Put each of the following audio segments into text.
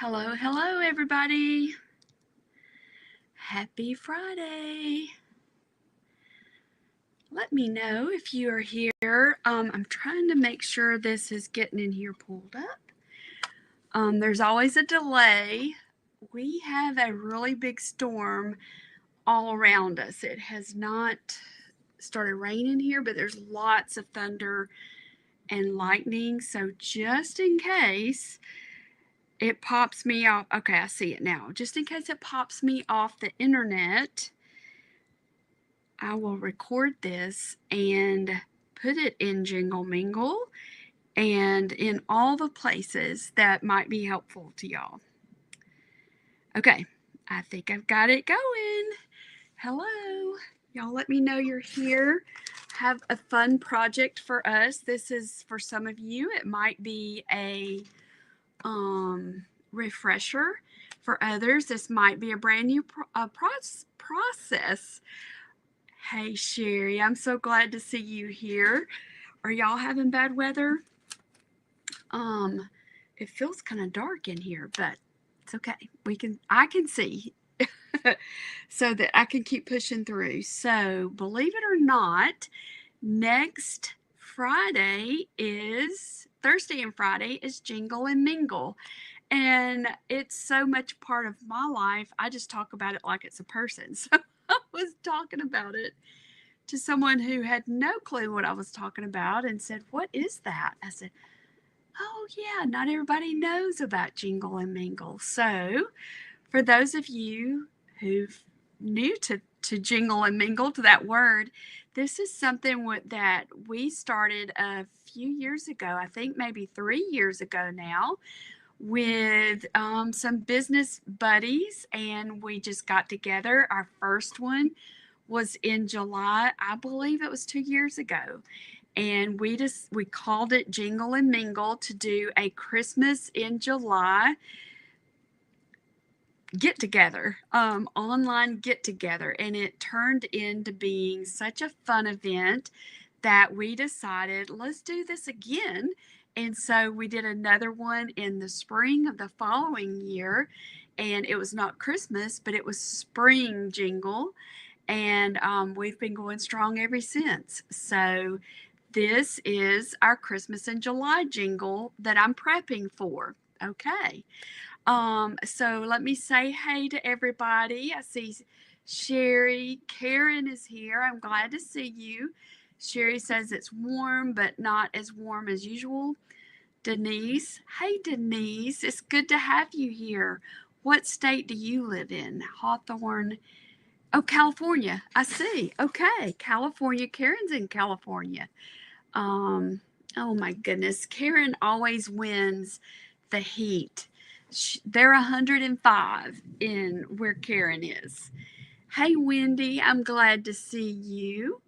Hello, hello, everybody. Happy Friday. Let me know if you are here. I'm trying to make sure this is getting in here pulled up. There's always a delay. We have a really big storm all around us. It has not started raining here, but there's lots of thunder and lightning. So just in case it pops me off, okay, I see it now. Just in case it pops me off the internet, I will record this and put it in Jingle Mingle and in all the places that might be helpful to y'all. Okay, I think I've got it going. Hello. Y'all let me know you're here. Have a fun project for us. This is for some of you. It might be a refresher. For others, this might be a brand new process. Hey, Sherry, I'm so glad to see you here. Are y'all having bad weather? It feels kind of dark in here, but it's okay. I can see so that I can keep pushing through. So, believe it or not, next Thursday and Friday is Jingle and Mingle. And it's so much part of my life. I just talk about it like it's a person. So I was talking about it to someone who had no clue what I was talking about and said, "What is that?" I said, "Oh, yeah, not everybody knows about Jingle and Mingle." So, for those of you who've new to Jingle and Mingle, to that word, this is something that we started a few years ago, I think maybe 3 years ago now, with some business buddies, and we just got together. Our first one was in July. I believe it was 2 years ago. And we called it Jingle and Mingle to do a Christmas in July get together, online get together. And it turned into being such a fun event that we decided, let's do this again. And so we did another one in the spring of the following year. And it was not Christmas, but it was spring jingle. And we've been going strong ever since. So this is our Christmas in July jingle that I'm prepping for. Okay. So let me say hey to everybody. I see Sherry. Karen is here. I'm glad to see you. Sherry says it's warm, but not as warm as usual. Denise. Hey, Denise. It's good to have you here. What state do you live in? Hawthorne. Oh, California. I see. Okay. California. Karen's in California. Oh my goodness. Karen always wins the heat. They're 105 in where Karen is. Hey, Wendy. I'm glad to see you.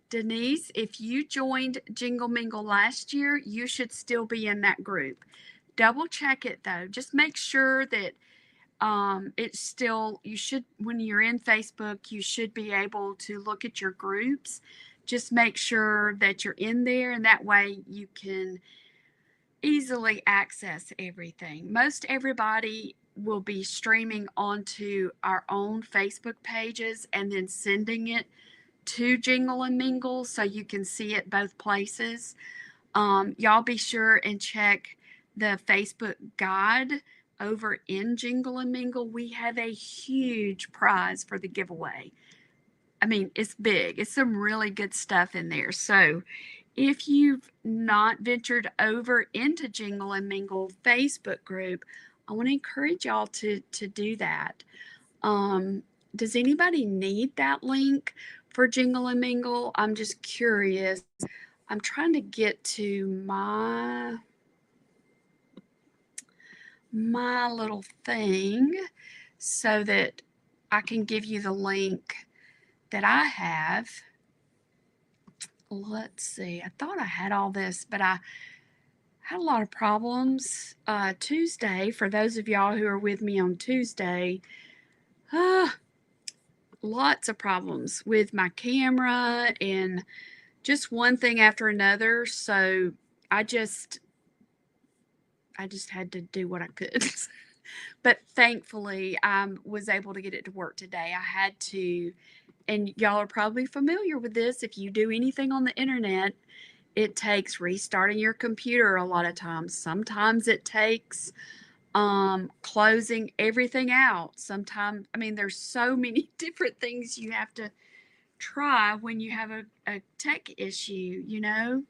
Denise, if you joined Jingle Mingle last year, you should still be in that group. Double check it though. Just make sure that it's still, you should, when you're in Facebook, you should be able to look at your groups. Just make sure that you're in there, and that way you can easily access everything. Most everybody will be streaming onto our own Facebook pages and then sending it to Jingle and Mingle so you can see it both places. Y'all be sure and check the Facebook guide over in Jingle and Mingle. We have a huge prize for the giveaway. I mean, it's big. It's some really good stuff in there. So if you've not ventured over into Jingle and Mingle Facebook group, I want to encourage y'all to do that. Does anybody need that link for Jingle and Mingle? I'm just curious. I'm trying to get to my little thing so that I can give you the link that I have. Let's see. I thought I had all this, but I had a lot of problems Tuesday. For those of y'all who are with me on Tuesday, lots of problems with my camera and just one thing after another. So I just had to do what I could. But thankfully, I was able to get it to work today. I had to, and y'all are probably familiar with this. If you do anything on the internet, it takes restarting your computer a lot of times. Sometimes it takes closing everything out. Sometimes, I mean, there's so many different things you have to try when you have a tech issue, you know?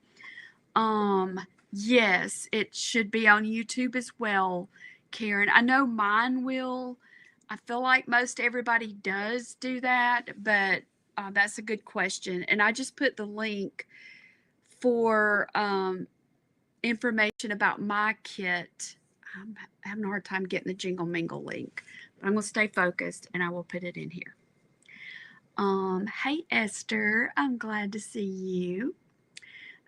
Yes, it should be on YouTube as well, Karen. I know mine will. I feel like most everybody does do that, but that's a good question. And I just put the link for information about my kit. I'm having a hard time getting the Jingle Mingle link, but I'm going to stay focused and I will put it in here. Hey Esther, I'm glad to see you.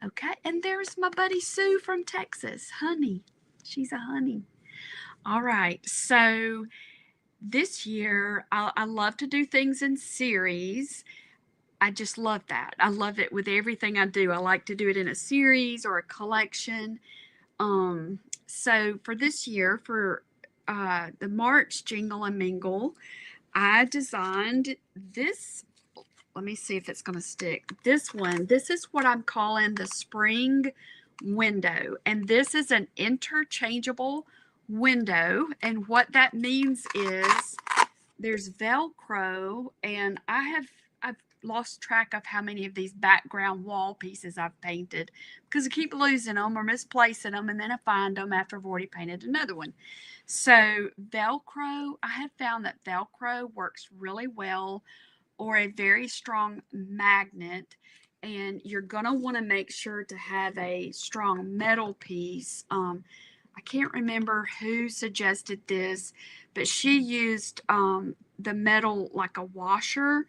Okay, and there's my buddy Sue from Texas, Honey. She's a honey. All right, so this year I love to do things in series. I just love that. I love it with everything I do. I like to do it in a series or a collection. So for this year, for the March Jingle and Mingle, I designed this. Let me see if it's going to stick. This one, this is what I'm calling the spring window. And this is an interchangeable window. And what that means is there's Velcro, and I've lost track of how many of these background wall pieces I've painted because I keep losing them or misplacing them, and then I find them after I've already painted another one. So Velcro, I have found that Velcro works really well, or a very strong magnet, and you're going to want to make sure to have a strong metal piece. I can't remember who suggested this, but she used the metal like a washer,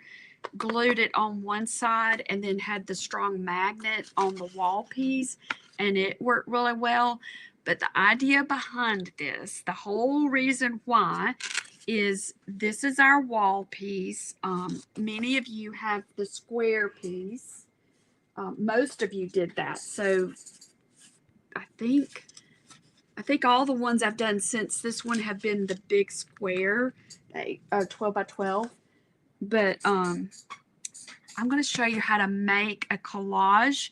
glued it on one side, and then had the strong magnet on the wall piece, and it worked really well. But the idea behind this, the whole reason why, is this is our wall piece. Many of you have the square piece. Most of you did that. So I think all the ones I've done since this one have been the big square, 12 by 12. But I'm going to show you how to make a collage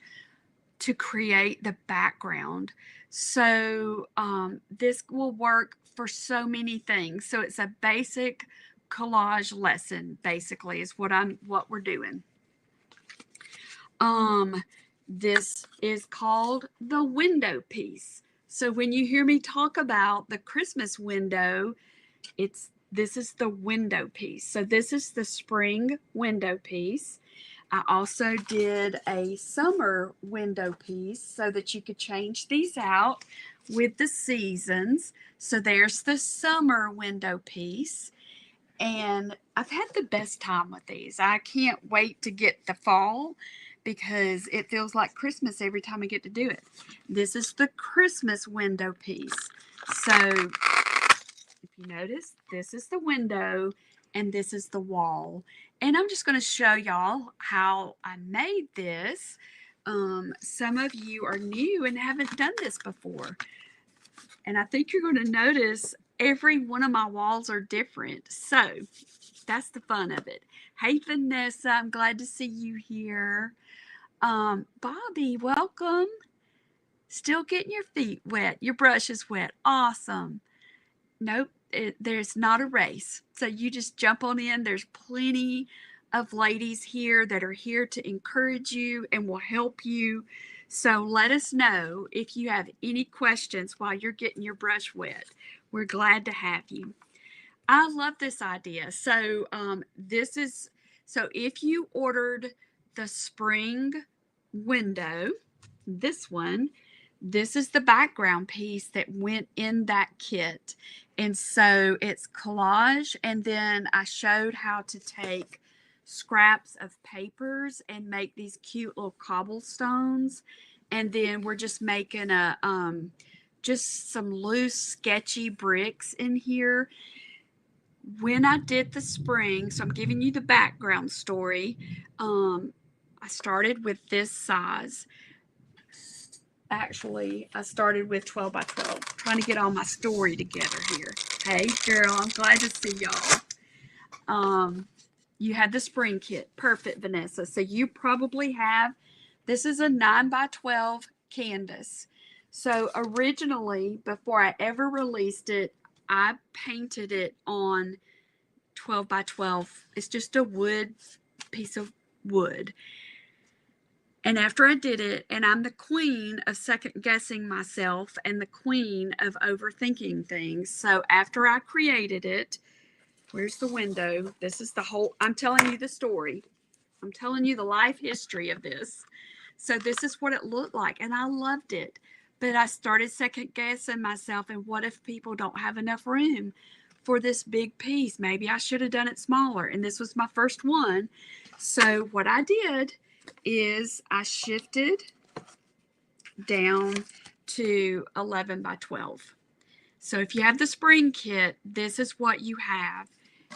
to create the background. So this will work for so many things. So it's a basic collage lesson, basically, is what we're doing. This is called the window piece. So when you hear me talk about the Christmas window, this is the window piece. So this is the spring window piece. I also did a summer window piece so that you could change these out with the seasons. So there's the summer window piece. And I've had the best time with these. I can't wait to get the fall because it feels like Christmas every time I get to do it. This is the Christmas window piece. So if you notice, this is the window and this is the wall. And I'm just going to show y'all how I made this. Some of you are new and haven't done this before. And I think you're going to notice every one of my walls are different. So that's the fun of it. Hey, Vanessa, I'm glad to see you here. Bobby, welcome. Still getting your feet wet. Your brush is wet. Awesome. Nope, there's not a race. So you just jump on in. There's plenty of ladies here that are here to encourage you and will help you. So let us know if you have any questions while you're getting your brush wet. We're glad to have you. I love this idea. So so if you ordered the spring window, this one, this is the background piece that went in that kit. And so it's collage, and then I showed how to take scraps of papers and make these cute little cobblestones. And then we're just making just some loose sketchy bricks in here. When I did the spring, so I'm giving you the background story, I started with this size. Actually, I started with 12 by 12, trying to get all my story together here. Hey, girl, I'm glad to see y'all. You had the spring kit. Perfect, Vanessa. So you probably have, this is a 9 by 12 canvas. So originally, before I ever released it, I painted it on 12 by 12. It's just a wood, piece of wood. And after I did it, and I'm the queen of second guessing myself and the queen of overthinking things. So after I created it, where's the window? This is the whole, I'm telling you the story. I'm telling you the life history of this. So this is what it looked like, and I loved it. But I started second guessing myself, and what if people don't have enough room for this big piece? Maybe I should have done it smaller, and this was my first one. So what I did is I shifted down to 11 by 12. So if you have the spring kit, this is what you have,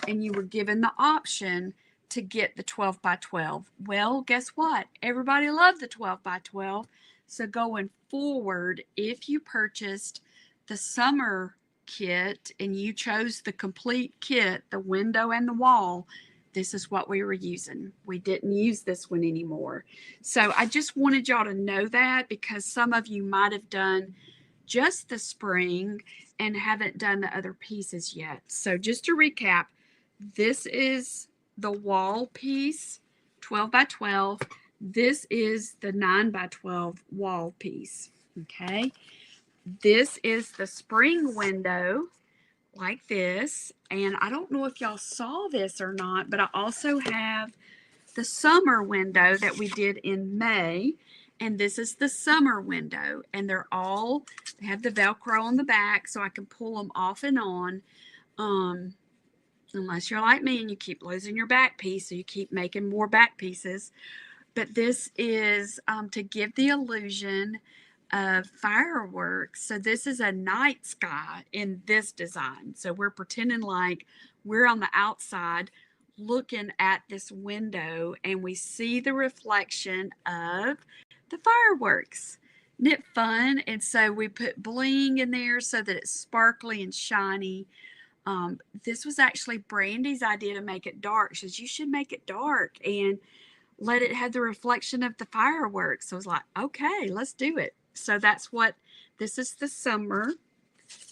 and you were given the option to get the 12 by 12. Well, guess what? Everybody loved the 12 by 12. So going forward, if you purchased the summer kit and you chose the complete kit, the window and the wall, this is what we were using. We didn't use this one anymore. So I just wanted y'all to know that, because some of you might have done just the spring and haven't done the other pieces yet. So just to recap, this is the wall piece, 12 by 12. This is the 9 by 12 wall piece. Okay. This is the spring window, like this. And I don't know if y'all saw this or not, but I also have the summer window that we did in May. And this is the summer window. And they have the Velcro on the back so I can pull them off and on. Unless you're like me and you keep losing your back piece, so you keep making more back pieces. But this is to give the illusion of fireworks. So this is a night sky in this design. So we're pretending like we're on the outside looking at this window, and we see the reflection of the fireworks. Isn't it fun? And so we put bling in there so that it's sparkly and shiny. This was actually Brandy's idea to make it dark. She says, you should make it dark and let it have the reflection of the fireworks. So I was like, okay, let's do it. So that's what, this is the summer,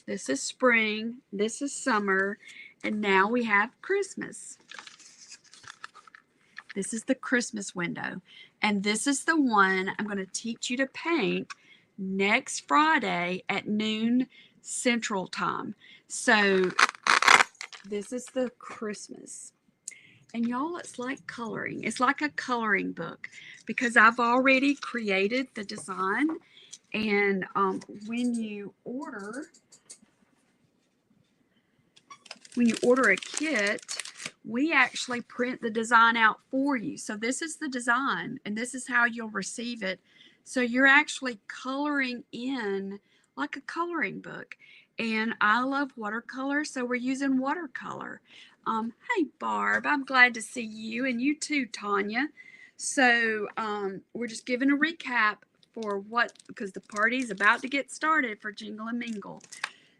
this is spring, this is summer, and now we have Christmas. This is the Christmas window. And this is the one I'm going to teach you to paint next Friday at noon Central Time. So this is the Christmas. And y'all, it's like coloring. It's like a coloring book, because I've already created the design. And when you order a kit, we actually print the design out for you. So this is the design, and this is how you'll receive it. So you're actually coloring in like a coloring book. And I love watercolor, so we're using watercolor. Hey, Barb, I'm glad to see you, and you too, Tanya. So we're just giving a recap for because the party's about to get started for Jingle and Mingle.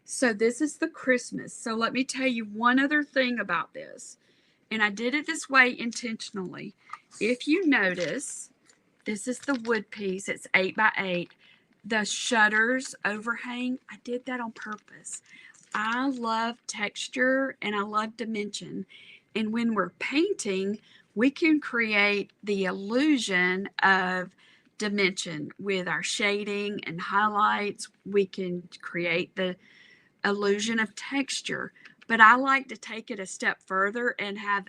So this is the Christmas. So let me tell you one other thing about this. And I did it this way intentionally. If you notice, this is the wood piece. It's 8 by 8. The shutters overhang, I did that on purpose. I love texture and I love dimension. And when we're painting, we can create the illusion of dimension with our shading and highlights. We can create the illusion of texture. But I like to take it a step further and have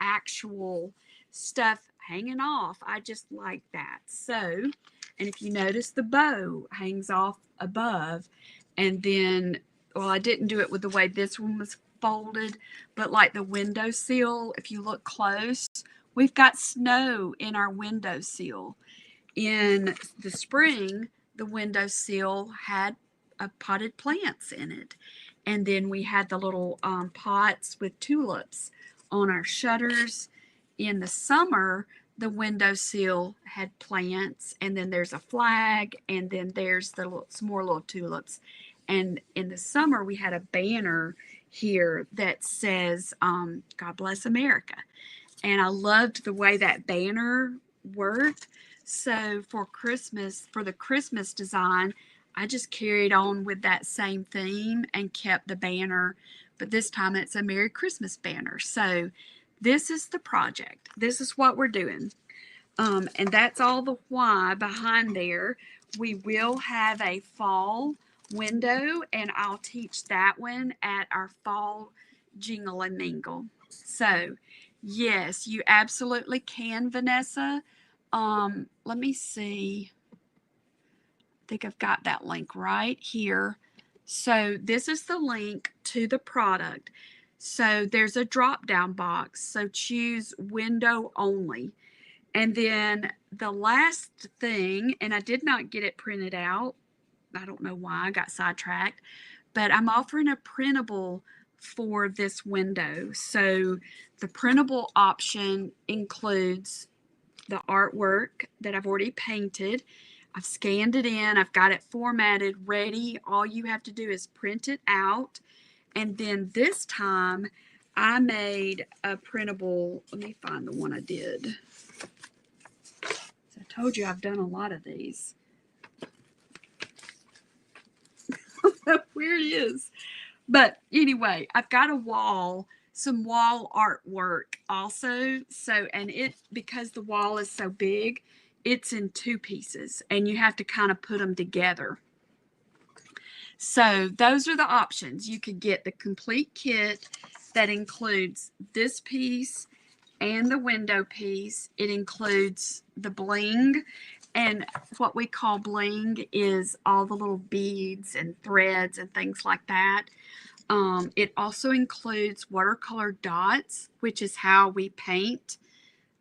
actual stuff hanging off. I just like that. So, and if you notice, the bow hangs off above. And then, well, I didn't do it with the way this one was folded, but like the windowsill, if you look close, we've got snow in our windowsill. In the spring, the windowsill had potted plants in it. And then we had the little pots with tulips on our shutters. In the summer, the windowsill had plants, and then there's a flag, and then there's some more little tulips. And in the summer, we had a banner here that says, God Bless America. And I loved the way that banner worked. So for Christmas, for the Christmas design, I just carried on with that same theme and kept the banner, but this time it's a Merry Christmas banner. So this is the project. This is what we're doing. And that's all the why behind there. We will have a fall window, and I'll teach that one at our fall Jingle and Mingle. So, yes, you absolutely can, Vanessa. Let me see. I think I've got that link right here. So this is the link to the product. So there's a drop down box. So choose window only. And then the last thing, and I did not get it printed out. I don't know why I got sidetracked, but I'm offering a printable for this window. So the printable option includes the artwork that I've already painted. I've scanned it in, I've got it formatted, ready. All you have to do is print it out. And then this time I made a printable. Let me find the one I did. So I told you I've done a lot of these. Where it is. But anyway, I've got a wall, some wall artwork also. So, and it, because the wall is so big, it's in two pieces and you have to kind of put them together. So those are the options. You could get the complete kit that includes this piece and the window piece. It includes the bling, and what we call bling is all the little beads and threads and things like that. It also includes watercolor dots, which is how we paint.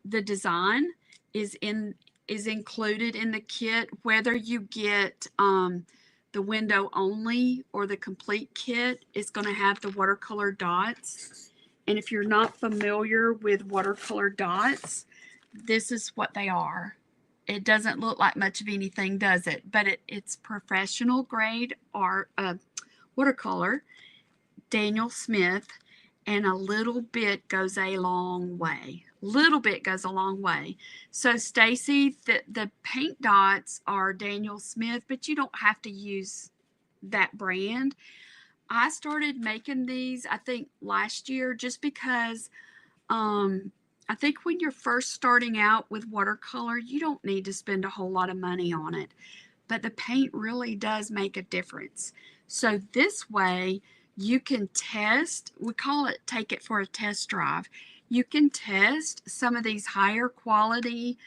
The design is included in the kit, whether you get the window only or the complete kit is going to have the watercolor dots. And if you're not familiar with watercolor dots, this is what they are. It doesn't look like much of anything, does it? But it's professional grade art, watercolor, Daniel Smith, and a little bit goes a long way. Little bit goes a long way. So Stacy, the paint dots are Daniel Smith, but you don't have to use that brand. I started making these, I think, last year just because I think when you're first starting out with watercolor, you don't need to spend a whole lot of money on it. But the paint really does make a difference. So this way you can test, we call it take it for a test drive. You can test some of these higher quality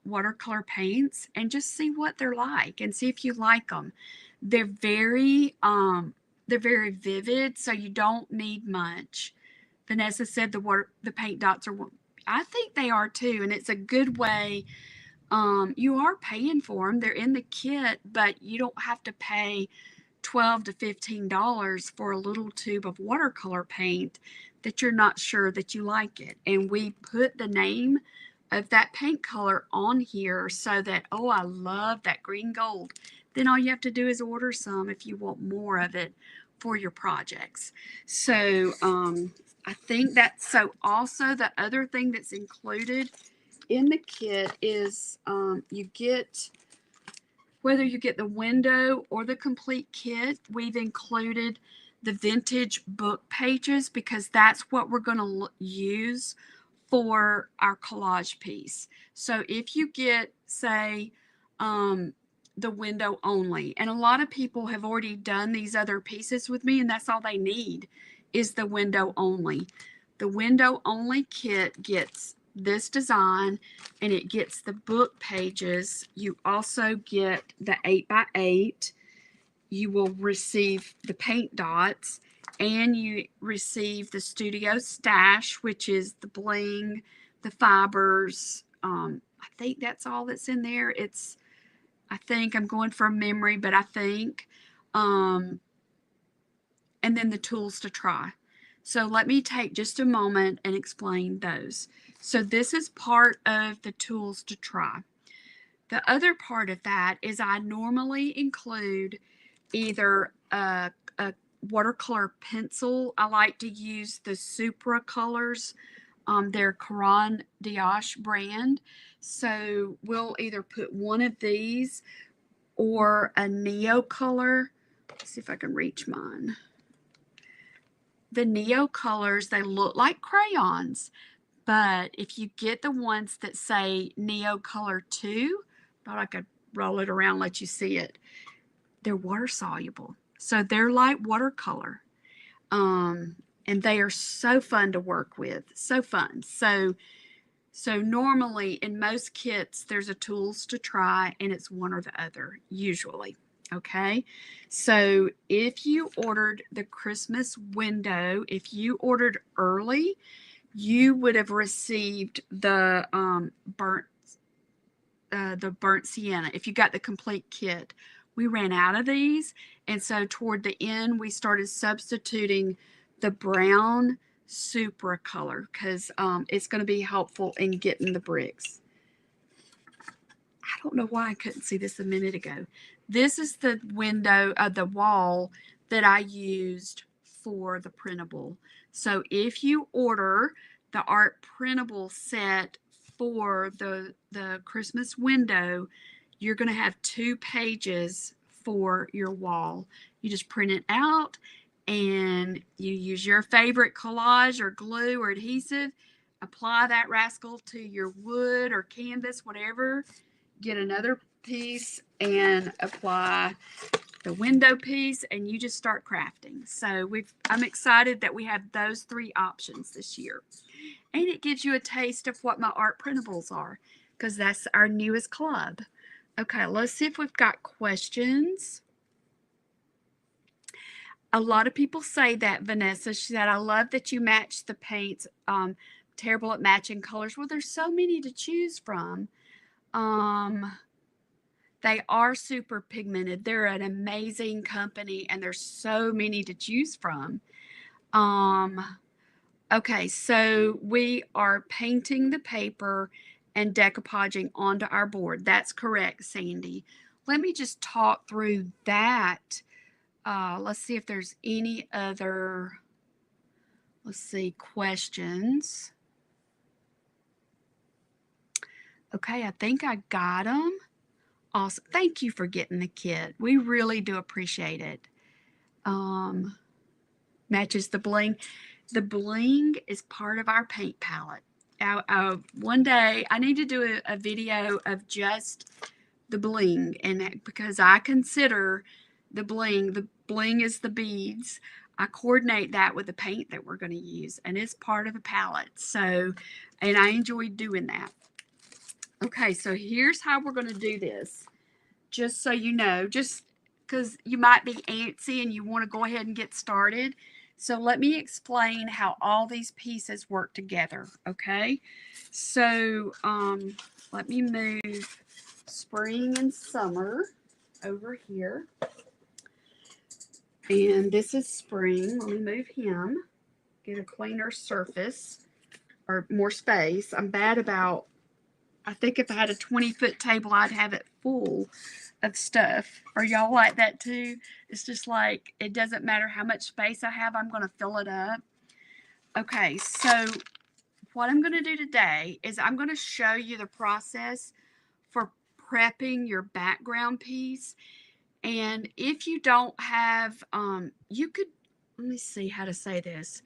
watercolor paints and just see what they're like and see if you like them. They're very vivid, so you don't need much. Vanessa said the paint dots are, I think they are too, and it's a good way. You are paying for them. They're in the kit, but you don't have to pay $12 to $15 for a little tube of watercolor paint that you're not sure that you like it. And we put the name of that paint color on here so that, oh, I love that green gold. Then all you have to do is order some if you want more of it for your projects. So I think that's, so also the other thing that's included in the kit is you get, whether you get the window or the complete kit, we've included the vintage book pages because that's what we're going to use for our collage piece. So if you get, say, the window only, and a lot of people have already done these other pieces with me, and that's all they need is the window only. The window only kit gets this design and it gets the book pages. You also get the 8x8. You will receive the paint dots and you receive the studio stash, which is the bling, the fibers. I think that's all that's in there. It's, I think I'm going from memory, but I think, and then the tools to try. So let me take just a moment and explain those. So this is part of the tools to try. The other part of that is I normally include either watercolor pencil. I like to use the Supra colors. They're Caran d'Ache brand. So we'll either put one of these or a Neo color. Let's see if I can reach mine. The Neo colors, they look like crayons, but if you get the ones that say Neo Color 2, thought I could roll it around, let you see it. They're water soluble. So they're like watercolor. And they are so fun to work with. So fun. So normally in most kits, there's a tools to try, and it's one or the other, usually. Okay. So if you ordered the Christmas window, if you ordered early, you would have received the burnt sienna if you got the complete kit. We ran out of these, and so toward the end we started substituting the brown Supra color because it's going to be helpful in getting the bricks. I don't know why I couldn't see this a minute ago. This is the window of the wall that I used for the printable. So if you order the art printable set for the Christmas window, you're going to have 2 pages for your wall. You just print it out and you use your favorite collage or glue or adhesive, apply that rascal to your wood or canvas, whatever, get another piece and apply the window piece, and you just start crafting. So I'm excited that we have those 3 options this year. And it gives you a taste of what my art printables are, because that's our newest club. Okay, let's see if we've got questions. A lot of people say that, Vanessa. She said, I love that you match the paints. Terrible at matching colors. Well, there's so many to choose from. They are super pigmented. They're an amazing company, and there's so many to choose from. Okay, so we are painting the paper and decoupaging onto our board. That's correct, Sandy. Let me just talk through that. Let's see if there's any other, questions. Okay, I think I got them. Awesome. Thank you for getting the kit. We really do appreciate it. Matches the bling. The bling is part of our paint palette. One day I need to do a video of just the bling, and because I consider the bling is the beads. I coordinate that with the paint that we're going to use, and it's part of the palette. So, and I enjoy doing that. Okay, so here's how we're going to do this. Just so you know, just because you might be antsy and you want to go ahead and get started. So let me explain how all these pieces work together, okay? So let me move spring and summer over here. And this is spring. Let me move him, get a cleaner surface or more space. I'm bad about, I think if I had a 20-foot table, I'd have it full of stuff. Are y'all like that too? It's just like, it doesn't matter how much space I have, I'm going to fill it up. Okay, so what I'm going to do today is I'm going to show you the process for prepping your background piece. And if you don't have, you could, let me see how to say this.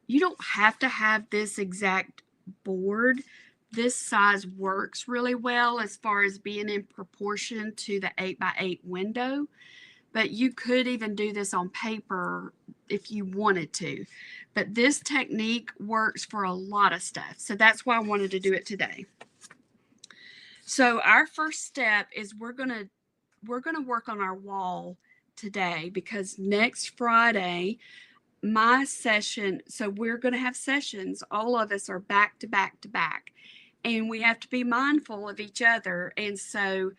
You don't have to have this exact board. This size works really well as far as being in proportion to the 8x8 window, but you could even do this on paper if you wanted to. But this technique works for a lot of stuff, so that's why I wanted to do it today. So our first step is we're gonna work on our wall today, because next Friday my session, so we're going to have sessions, all of us are back to back to back, and we have to be mindful of each other. And so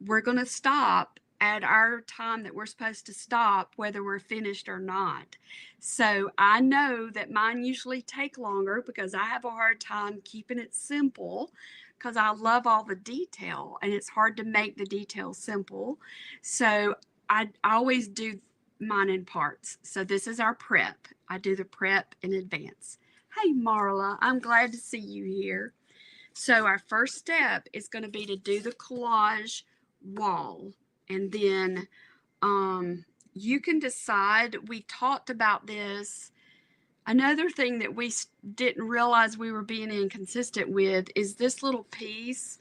we're going to stop at our time that we're supposed to stop, whether we're finished or not. So I know that mine usually take longer because I have a hard time keeping it simple, because I love all the detail and it's hard to make the detail simple. So I always do mine in parts. So this is our prep. I do the prep in advance. Hey, Marla, I'm glad to see you here. So our first step is going to be to do the collage wall. And then you can decide. We talked about this. Another thing that we didn't realize we were being inconsistent with is this little piece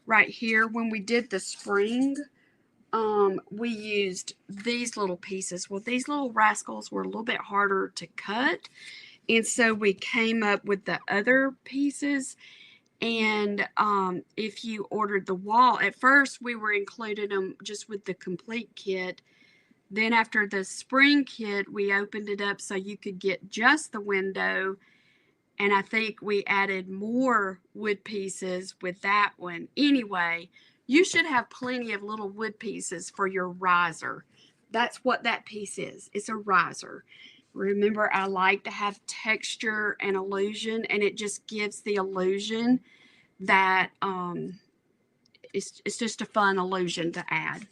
right here. When we did the spring, we used these little pieces. Well, these little rascals were a little bit harder to cut. And so we came up with the other pieces. And if you ordered the wall, at first we were including them just with the complete kit. Then after the spring kit, we opened it up so you could get just the window. And I think we added more wood pieces with that one. Anyway, you should have plenty of little wood pieces for your riser. That's what that piece is. It's a riser. Remember, I like to have texture and illusion, and it just gives the illusion that it's just a fun illusion to add.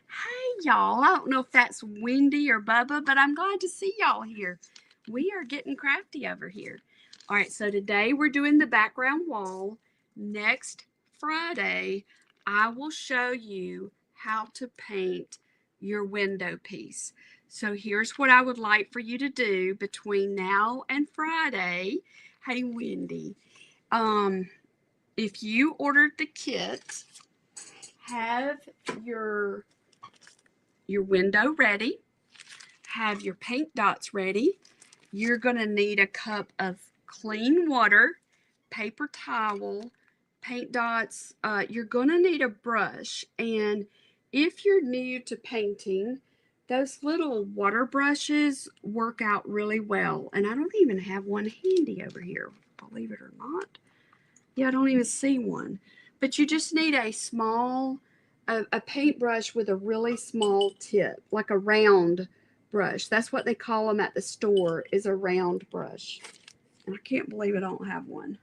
Hey, y'all. I don't know if that's Wendy or Bubba, but I'm glad to see y'all here. We are getting crafty over here. All right, so today we're doing the background wall. Next Friday, I will show you how to paint your window piece. So here's what I would like for you to do between now and Friday. Hey, Wendy. If you ordered the kit, have your window ready, have your paint dots ready. You're going to need a cup of clean water, paper towel, paint dots. You're going to need a brush. And if you're new to painting, those little water brushes work out really well. And I don't even have one handy over here, believe it or not. Yeah, I don't even see one. But you just need a small, a paintbrush with a really small tip, like a round brush. That's what they call them at the store, is a round brush. And I can't believe I don't have one.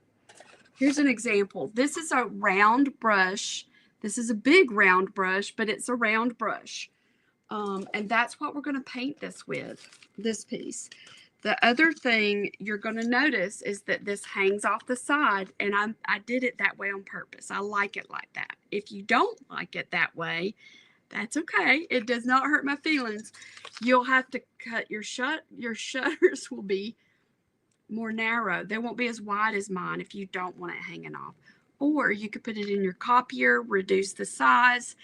Here's an example. This is a round brush. This is a big round brush, but it's a round brush. And that's what we're going to paint this with, this piece. The other thing you're going to notice is that this hangs off the side, and I did it that way on purpose. I like it like that. If you don't like it that way, that's okay. It does not hurt my feelings. You'll have to cut your shutters will be more narrow. They won't be as wide as mine if you don't want it hanging off. Or you could put it in your copier, reduce the size,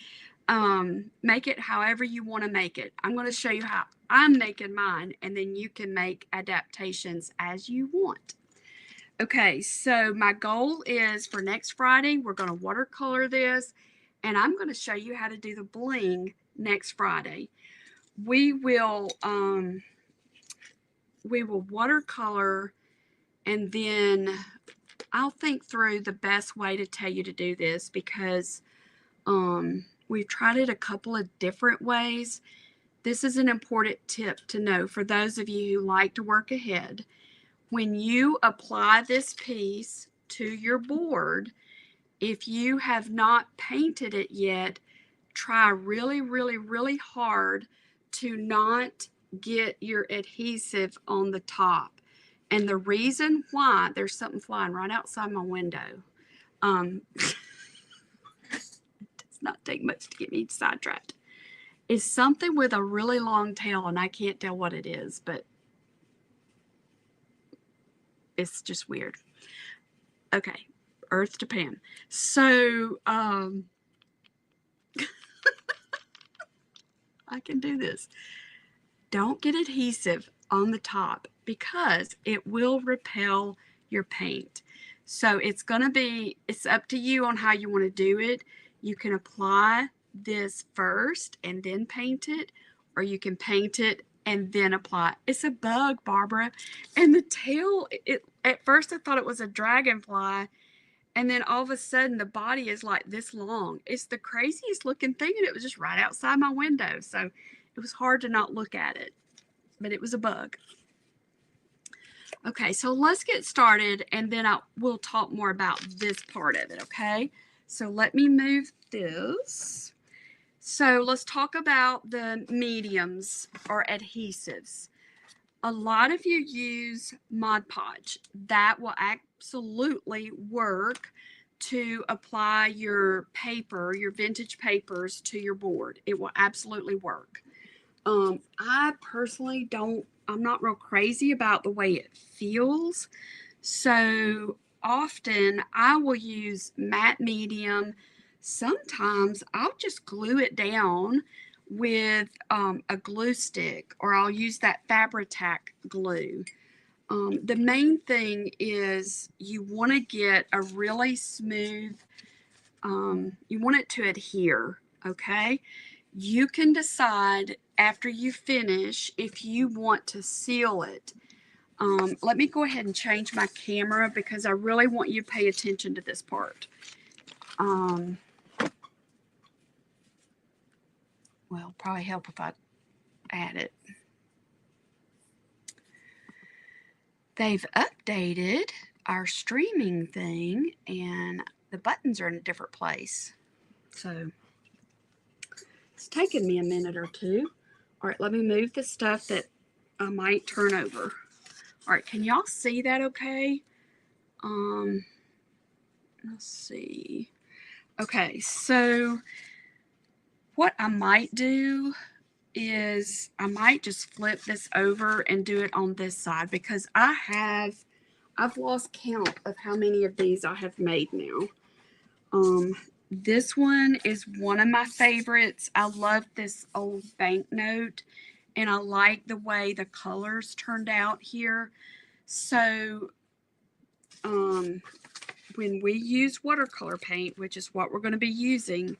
make it however you want to make it. I'm going to show you how I'm making mine, and then you can make adaptations as you want. Okay, so my goal is for next Friday, we're going to watercolor this, and I'm going to show you how to do the bling next Friday. We will watercolor, and then I'll think through the best way to tell you to do this, because we've tried it a couple of different ways. This is an important tip to know for those of you who like to work ahead. When you apply this piece to your board, if you have not painted it yet, try really, really, really hard to not get your adhesive on the top. And the reason why, there's something flying right outside my window. It does not take much to get me sidetracked. Is something with a really long tail, and I can't tell what it is, but it's just weird. Okay, Earth to Pam. So, I can do this. Don't get adhesive on the top because it will repel your paint. So it's up to you on how you want to do it. You can apply this first and then paint it, or you can paint it and then apply. It's a bug, Barbara. And the tail, at first I thought it was a dragonfly, and then all of a sudden the body is like this long. It's the craziest looking thing, and it was just right outside my window. So it was hard to not look at it, but it was a bug. Okay, so let's get started, and then we'll talk more about this part of it, okay? So let me move this. So let's talk about the mediums or adhesives. A lot of you use Mod Podge. That will absolutely work to apply your paper, your vintage papers to your board. It will absolutely work. I personally I'm not real crazy about the way it feels. So often I will use matte medium. Sometimes I'll just glue it down with a glue stick, or I'll use that Fabri-Tac glue. The main thing is you want to get a really smooth, you want it to adhere, okay? You can decide after you finish if you want to seal it. Let me go ahead and change my camera because I really want you to pay attention to this part. Well, probably help if I add it. They've updated our streaming thing and the buttons are in a different place. So it's taken me a minute or two. All right, let me move the stuff that I might turn over. All right, can y'all see that okay? Let's see. Okay, so what I might do is I might just flip this over and do it on this side because I've lost count of how many of these I have made now. This one is one of my favorites. I love this old banknote and I like the way the colors turned out here. So when we use watercolor paint, which is what we're going to be using,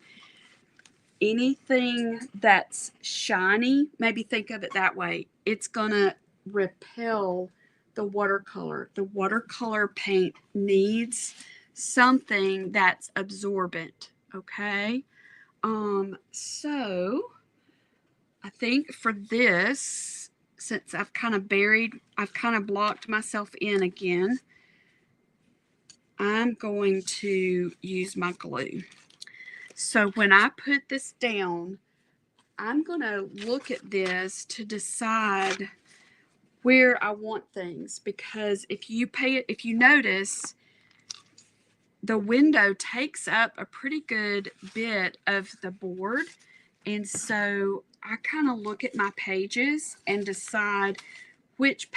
anything that's shiny, maybe think of it that way, it's going to repel the watercolor. The watercolor paint needs something that's absorbent, okay? So I think for this, since I've kind of blocked myself in again, I'm going to use my glue. So when I put this down, I'm going to look at this to decide where I want things, because if you notice, the window takes up a pretty good bit of the board. And so I kind of look at my pages and decide which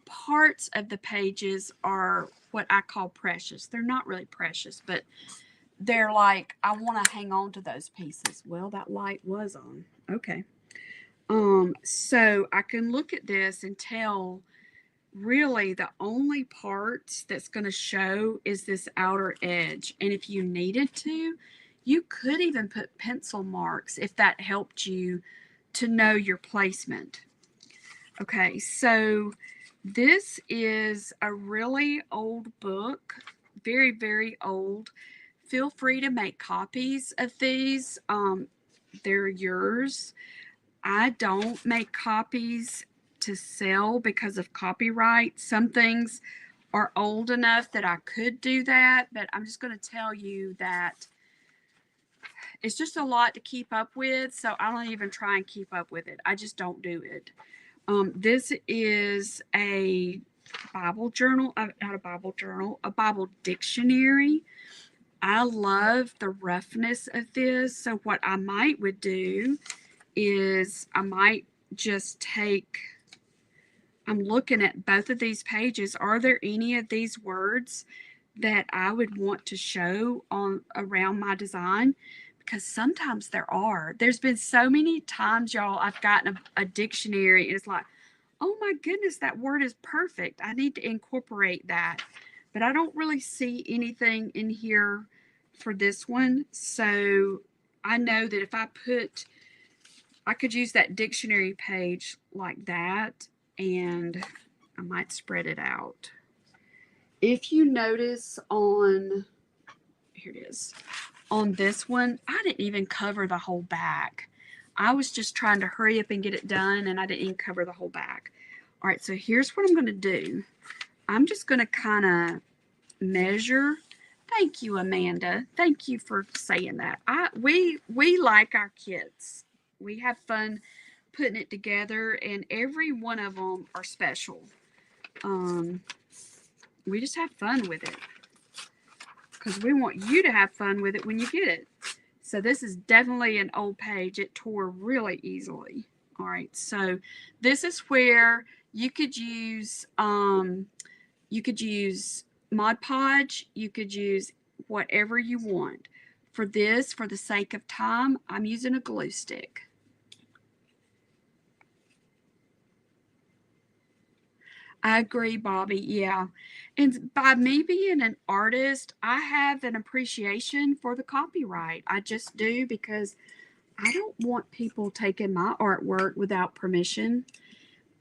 parts of the pages are what I call precious. They're not really precious, but they're like, I want to hang on to those pieces. Well, that light was on. Okay. So I can look at this and tell really the only parts that's going to show is this outer edge. And if you needed to, you could even put pencil marks if that helped you to know your placement. Okay, so this is a really old book, very, very old. Feel free to make copies of these. They're yours. I don't make copies to sell because of copyright. Some things are old enough that I could do that, but I'm just going to tell you that it's just a lot to keep up with, so I don't even try and keep up with it. I just don't do it. This is a Bible journal, not a Bible journal, a Bible dictionary. I love the roughness of this, so what I would do is I might just take, I'm looking at both of these pages. Are there any of these words that I would want to show on around my design? Because sometimes there are. There's been so many times, y'all, I've gotten a dictionary and it's like, oh my goodness, that word is perfect. I need to incorporate that. But I don't really see anything in here for this one. So I know that if I could use that dictionary page like that, and I might spread it out. If you notice here it is, on this one, I didn't even cover the whole back. I was just trying to hurry up and get it done, and I didn't even cover the whole back. All right, so here's what I'm going to do. I'm just going to kind of measure Thank you, Amanda. Thank you for saying that. We like our kits. We have fun putting it together, and every one of them are special. Um, we just have fun with it because we want you to have fun with it when you get it. So this is definitely an old page. It tore really easily. All right, so this is where you could use Mod Podge, you could use whatever you want. For this, for the sake of time, I'm using a glue stick. I agree, Bobby. Yeah. And by me being an artist, I have an appreciation for the copyright. I just do because I don't want people taking my artwork without permission.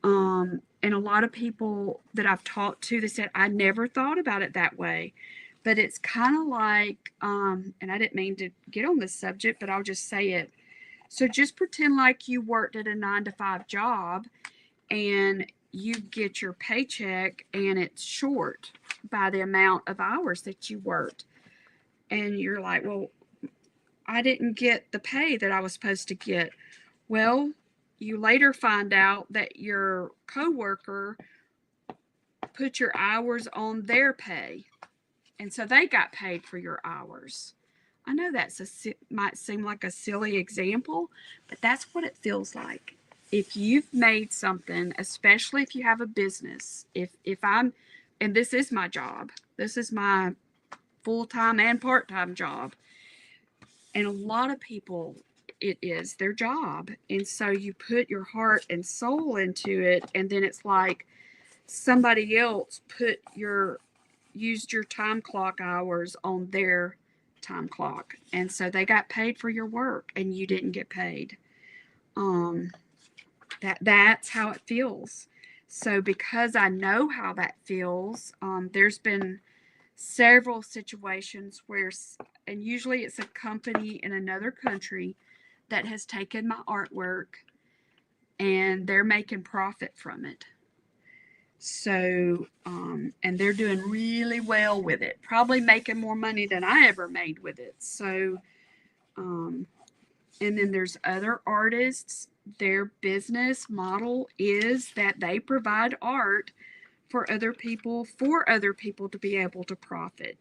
And a lot of people that I've talked to, they said, I never thought about it that way. But it's kind of like, and I didn't mean to get on this subject, but I'll just say it. So just pretend like you worked at a 9 to 5 job and you get your paycheck and it's short by the amount of hours that you worked. And you're like, well, I didn't get the pay that I was supposed to get. Well, you later find out that your coworker put your hours on their pay, and so they got paid for your hours. I know might seem like a silly example, but that's what it feels like. If you've made something, especially if you have a business, if I'm, and this is my job, this is my full-time and part-time job, and a lot of people, it is their job, and so you put your heart and soul into it, and then it's like somebody else used your time clock hours on their time clock, and so they got paid for your work and you didn't get paid. um that's how it feels. So because I know how that feels, there's been several situations where, and usually it's a company in another country that has taken my artwork and they're making profit from it. So, and they're doing really well with it, probably making more money than I ever made with it. So, and then there's other artists, their business model is that they provide art for other people to be able to profit,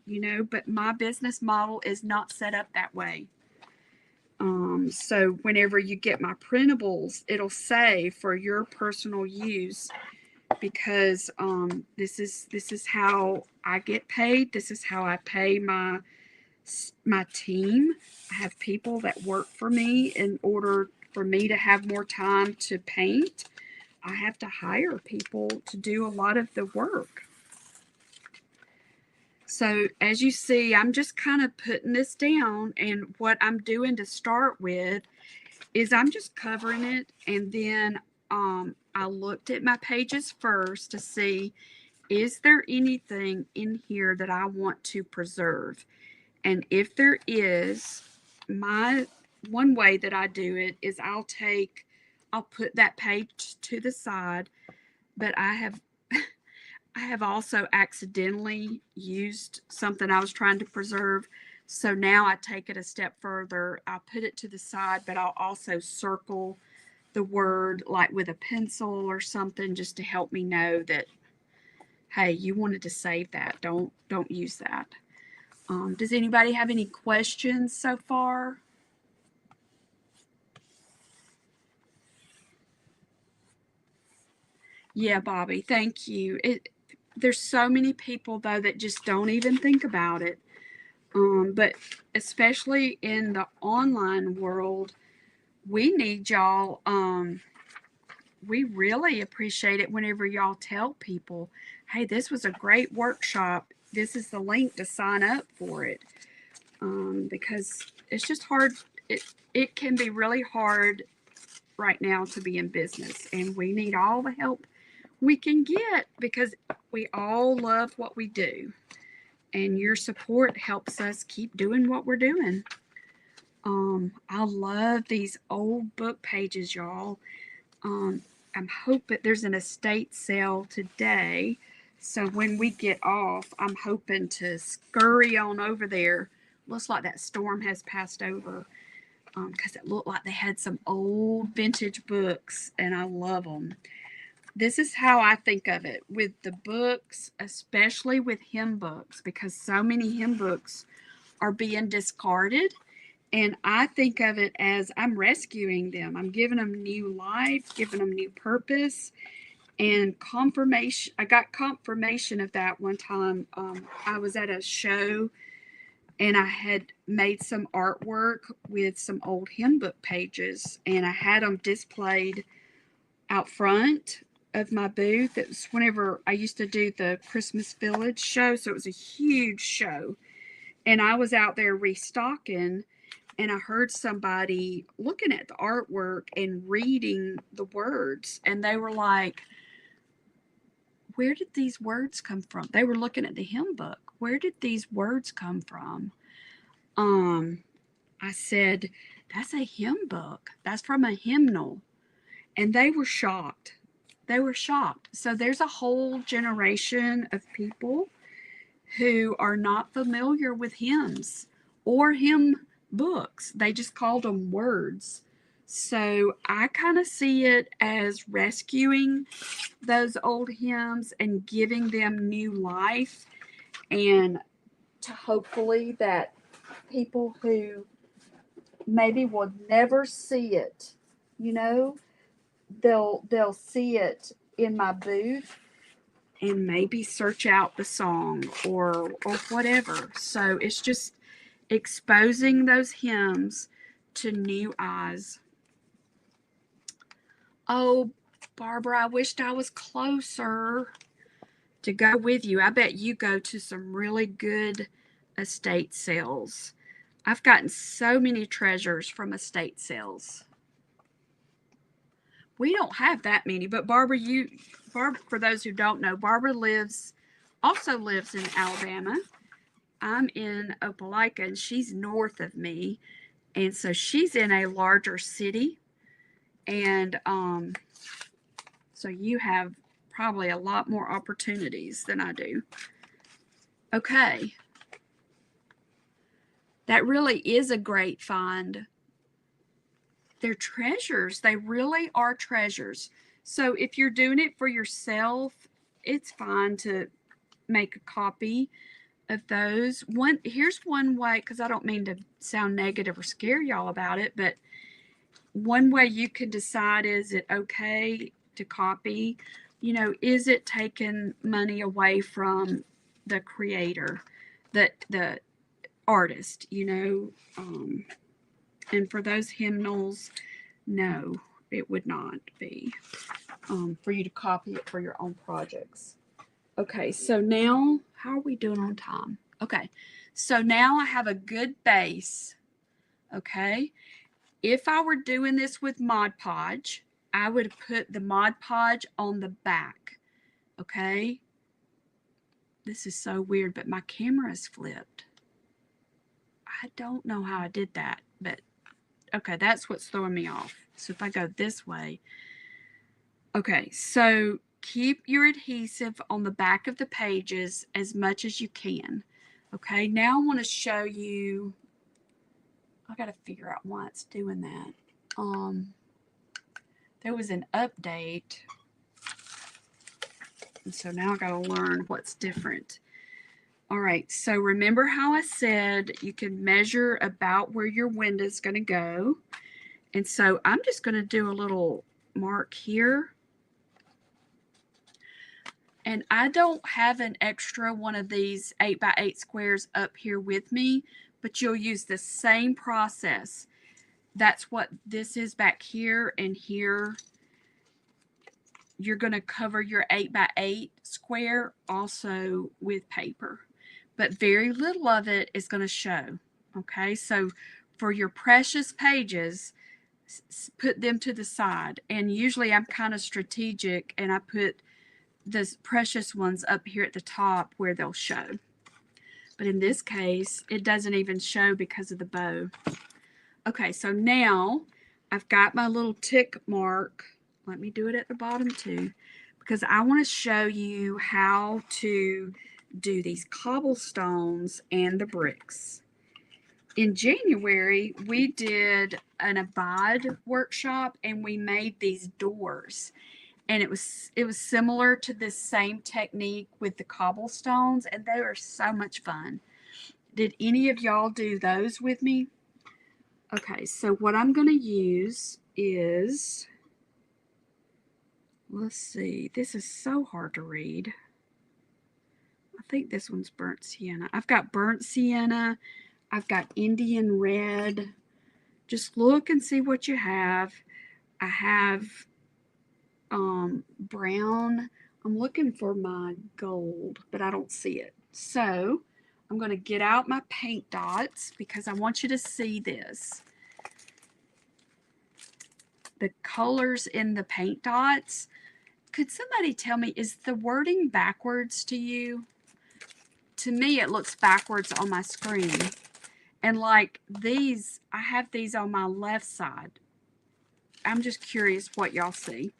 but my business model is not set up that way. So whenever you get my printables, it'll say for your personal use, because this is how I get paid. This is how I pay my team. I have people that work for me. In order for me to have more time to paint, I have to hire people to do a lot of the work. So as you see, I'm just kind of putting this down, and what I'm doing to start with is I'm just covering it, and then I looked at my pages first to see, is there anything in here that I want to preserve? And if there is, my one way that I do it is I'll put that page to the side, but I have also accidentally used something I was trying to preserve. So now I take it a step further. I'll put it to the side, but I'll also circle the word like with a pencil or something, just to help me know that, hey, you wanted to save that. Don't use that. Does anybody have any questions so far? Yeah, Bobby, thank you. There's so many people though that just don't even think about it. But especially in the online world, we need y'all. We really appreciate it whenever y'all tell people, hey, this was a great workshop. This is the link to sign up for it. Because it's just hard. It can be really hard right now to be in business, and we need all the help we can get because we all love what we do, and your support helps us keep doing what we're doing. I love these old book pages, y'all. I'm hoping there's an estate sale today, So when we get off, I'm hoping to scurry on over there. Looks like that storm has passed over, because it looked like they had some old vintage books, and I love them. This is how I think of it with the books, especially with hymn books, because so many hymn books are being discarded. And I think of it as I'm rescuing them. I'm giving them new life, giving them new purpose, and confirmation. I got confirmation of that one time. I was at a show and I had made some artwork with some old hymn book pages, and I had them displayed out front of my booth. It was whenever I used to do the Christmas Village show, so it was a huge show. And I was out there restocking, and I heard somebody looking at the artwork and reading the words, and they were like, where did these words come from? They were looking at the hymn book. Where did these words come from? I said, that's a hymn book. That's from a hymnal. And they were shocked. They were shocked. So there's a whole generation of people who are not familiar with hymns or hymn books. They just called them words. So I kind of see it as rescuing those old hymns and giving them new life, and to hopefully that people who maybe will never see it, you know, they'll see it in my booth and maybe search out the song or whatever. So it's just exposing those hymns to new eyes. Oh, Barbara, I wished I was closer to go with you. I bet you go to some really good estate sales. I've gotten so many treasures from estate sales. We don't have that many, but Barbara, for those who don't know, Barbara also lives in Alabama. I'm in Opelika, and she's north of me, and so she's in a larger city, and so you have probably a lot more opportunities than I do. Okay, that really is a great find. They're treasures. They really are treasures. So if you're doing it for yourself, it's fine to make a copy of those. Here's one way, because I don't mean to sound negative or scare y'all about it, but one way you can decide, is it okay to copy? You know, is it taking money away from the creator, the artist, you know? And for those hymnals, no, it would not be for you to copy it for your own projects. Okay, so now, how are we doing on time? Okay, so now I have a good base. Okay, if I were doing this with Mod Podge, I would put the Mod Podge on the back. Okay, this is so weird, but my camera is flipped. I don't know how I did that, but okay, that's what's throwing me off. So if I go this way, okay, so keep your adhesive on the back of the pages as much as you can. Okay, now I want to show you, I got to figure out why it's doing that. There was an update, and so now I got to learn what's different. All right, so remember how I said you can measure about where your window is going to go. And so I'm just going to do a little mark here. And I don't have an extra one of these 8x8 squares up here with me, but you'll use the same process. That's what this is back here, and here you're going to cover your 8x8 square also with paper. But very little of it is going to show. Okay, so for your precious pages, put them to the side. And usually I'm kind of strategic, and I put the precious ones up here at the top where they'll show. But in this case, it doesn't even show because of the bow. Okay, so now I've got my little tick mark. Let me do it at the bottom too. because I want to show you how to do these cobblestones and the bricks. In January, we did an Abide workshop and we made these doors. And it was similar to this same technique with the cobblestones, and they were so much fun. Did any of y'all do those with me? Okay, so what I'm going to use is, let's see, this is so hard to read. I think this one's burnt sienna. I've got burnt sienna. I've got Indian red. Just look and see what you have. I have brown. I'm looking for my gold, but I don't see it. So I'm going to get out my paint dots because I want you to see this. The colors in the paint dots. Could somebody tell me, is the wording backwards to you? To me, it looks backwards on my screen. And like these, I have these on my left side. I'm just curious what y'all see.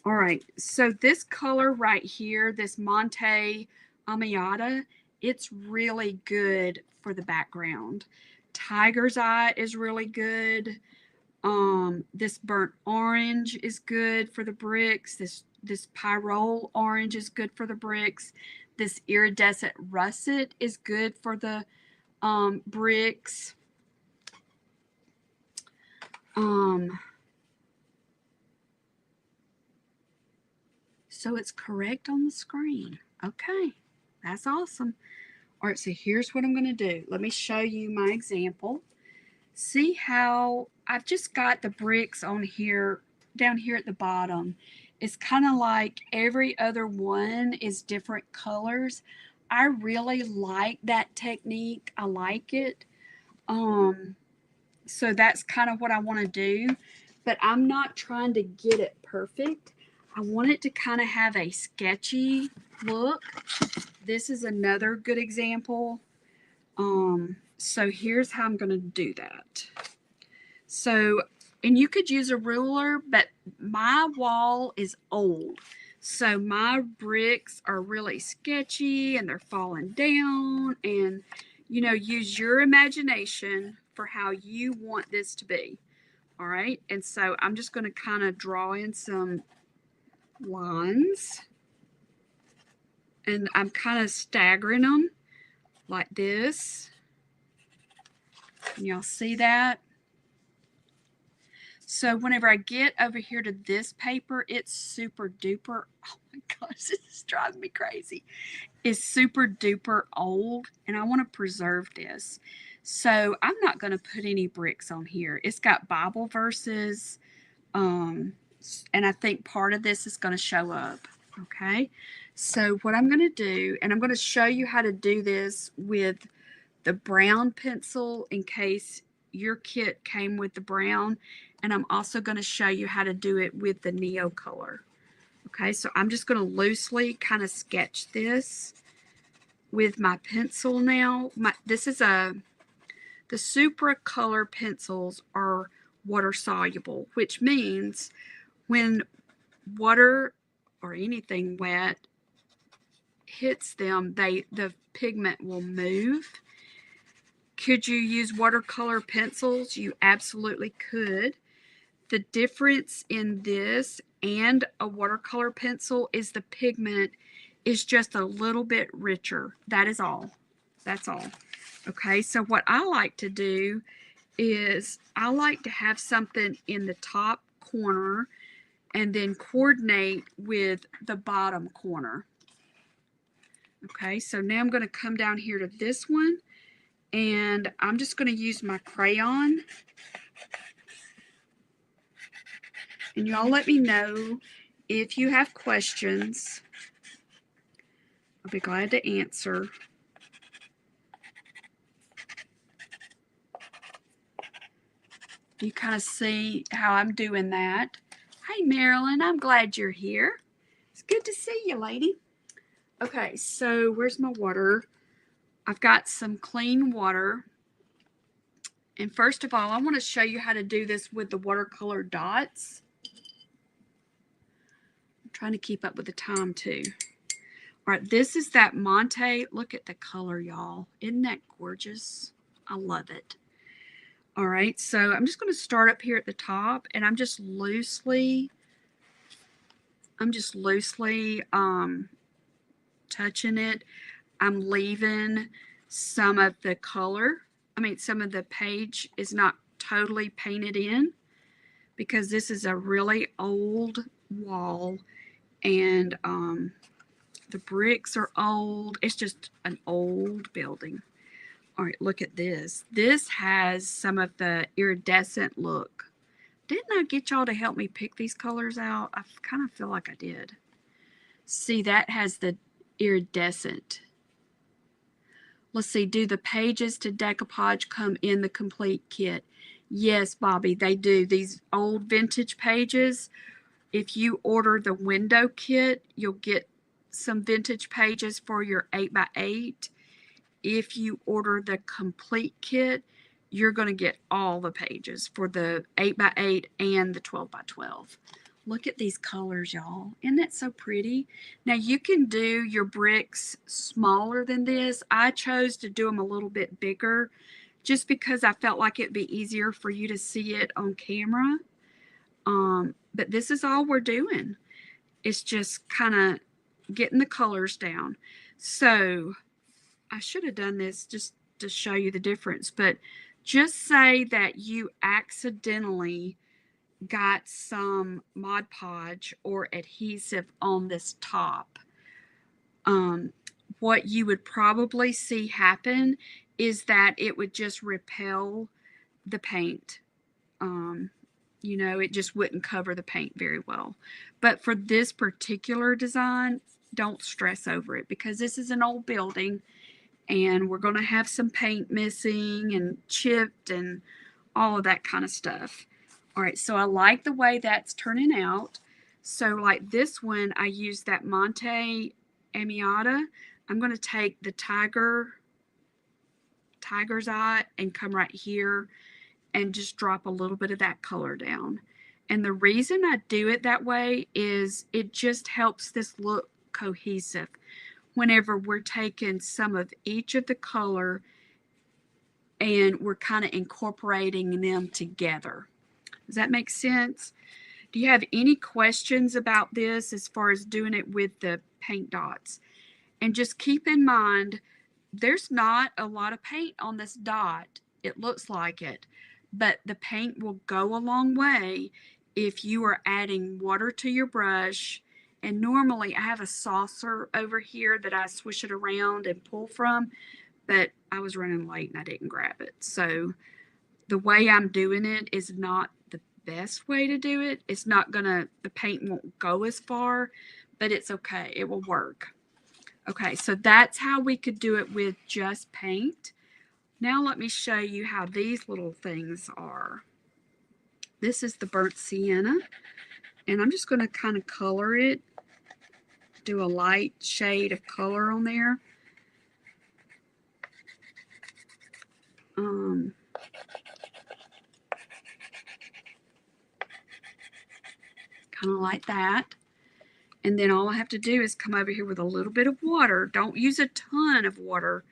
All right, so this color right here, this Monte Amiata, it's really good for the background. Tiger's Eye is really good. This burnt orange is good for the bricks. This pyrrole orange is good for the bricks. This iridescent russet is good for the bricks. So it's correct on the screen. Okay, that's awesome. All right, so here's what I'm going to do. Let me show you my example. See how I've just got the bricks on here, down here at the bottom. It's kind of like every other one is different colors. I really like that technique. I like it. So that's kind of what I want to do, but I'm not trying to get it perfect. I want it to kind of have a sketchy look. This is another good example. So here's how I'm going to do that. So, and you could use a ruler, but my wall is old. So my bricks are really sketchy and they're falling down, and you know, use your imagination for how you want this to be. All right. And so I'm just going to kind of draw in some lines, and I'm kind of staggering them like this. Can y'all see that? So whenever I get over here to this paper, it's super duper, oh my gosh, this is driving me crazy. It's super duper old, and I want to preserve this. So I'm not going to put any bricks on here. It's got Bible verses, and I think part of this is going to show up. Okay, so what I'm going to do, and I'm going to show you how to do this with the brown pencil in case your kit came with the brown, and I'm also going to show you how to do it with the Neo color. Okay, so I'm just going to loosely kind of sketch this with my pencil now. This is the Supra color pencils are water soluble, which means when water or anything wet hits them, the pigment will move. Could you use watercolor pencils? You absolutely could. The difference in this and a watercolor pencil is the pigment is just a little bit richer. That is all. That's all. Okay, so what I like to do is I like to have something in the top corner and then coordinate with the bottom corner. Okay, so now I'm going to come down here to this one, and I'm just going to use my crayon. And y'all let me know if you have questions. I'll be glad to answer. You kind of see how I'm doing that. Hey, Marilyn, I'm glad you're here. It's good to see you, lady. Okay, so where's my water? I've got some clean water. And first of all, I want to show you how to do this with the watercolor dots. I'm Trying to keep up with the time too. All right, this is that Monte. Look at the color, y'all. Isn't that gorgeous? I love it. All right, so I'm just going to start up here at the top, and I'm just loosely touching it. I'm leaving some of the color. Some of the page is not totally painted in because this is a really old wall, and the bricks are old. It's just an old building. All right, look at this. This has some of the iridescent look. Didn't I get y'all to help me pick these colors out? I kind of feel like I did. See, that has the iridescent. Let's see, do the pages to decoupage come in the complete kit? Yes, Bobby, they do. These old vintage pages, if you order the window kit, you'll get some vintage pages for your 8x8. If you order the complete kit, you're going to get all the pages for the 8x8 and the 12x12. Look at these colors, y'all. Isn't that so pretty? Now, you can do your bricks smaller than this. I chose to do them a little bit bigger just because I felt like it'd be easier for you to see it on camera. But this is all we're doing. It's just kind of getting the colors down. So I should have done this just to show you the difference, but just say that you accidentally got some Mod Podge or adhesive on this top. What you would probably see happen is that it would just repel the paint. It just wouldn't cover the paint very well. But for this particular design, don't stress over it because this is an old building and we're going to have some paint missing and chipped and all of that kind of stuff. All right, so I like the way that's turning out. So like this one, I used that Monte Amiata. I'm going to take the tiger's eye and come right here and just drop a little bit of that color down. And the reason I do it that way is it just helps this look cohesive whenever we're taking some of each of the color and we're kind of incorporating them together. Does that make sense? Do you have any questions about this as far as doing it with the paint dots? And just keep in mind, there's not a lot of paint on this dot. It looks like it, but the paint will go a long way if you are adding water to your brush. And normally I have a saucer over here that I swish it around and pull from, but I was running late and I didn't grab it. So the way I'm doing it is not the best way to do it. It's not gonna, the paint won't go as far, but it's okay. It will work. Okay, so that's how we could do it with just paint. Now let me show you how these little things are. This is the burnt sienna, and I'm just going to kind of color it, do a light shade of color on there. Kind of like that. And then all I have to do is come over here with a little bit of water. Don't use a ton of water.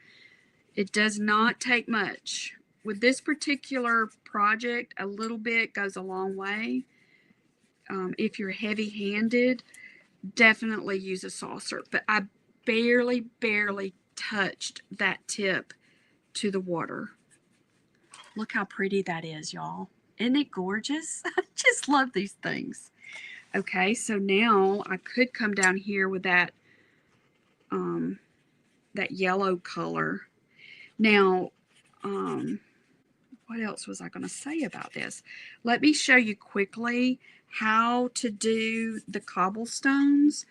It does not take much. With this particular project, a little bit goes a long way. If you're heavy-handed, definitely use a saucer. But I barely touched that tip to the water. Look how pretty that is, y'all. Isn't it gorgeous? I just love these things. Okay, so now I could come down here with that that yellow color. Now, what else was I going to say about this? Let me show you quickly how to do the cobblestones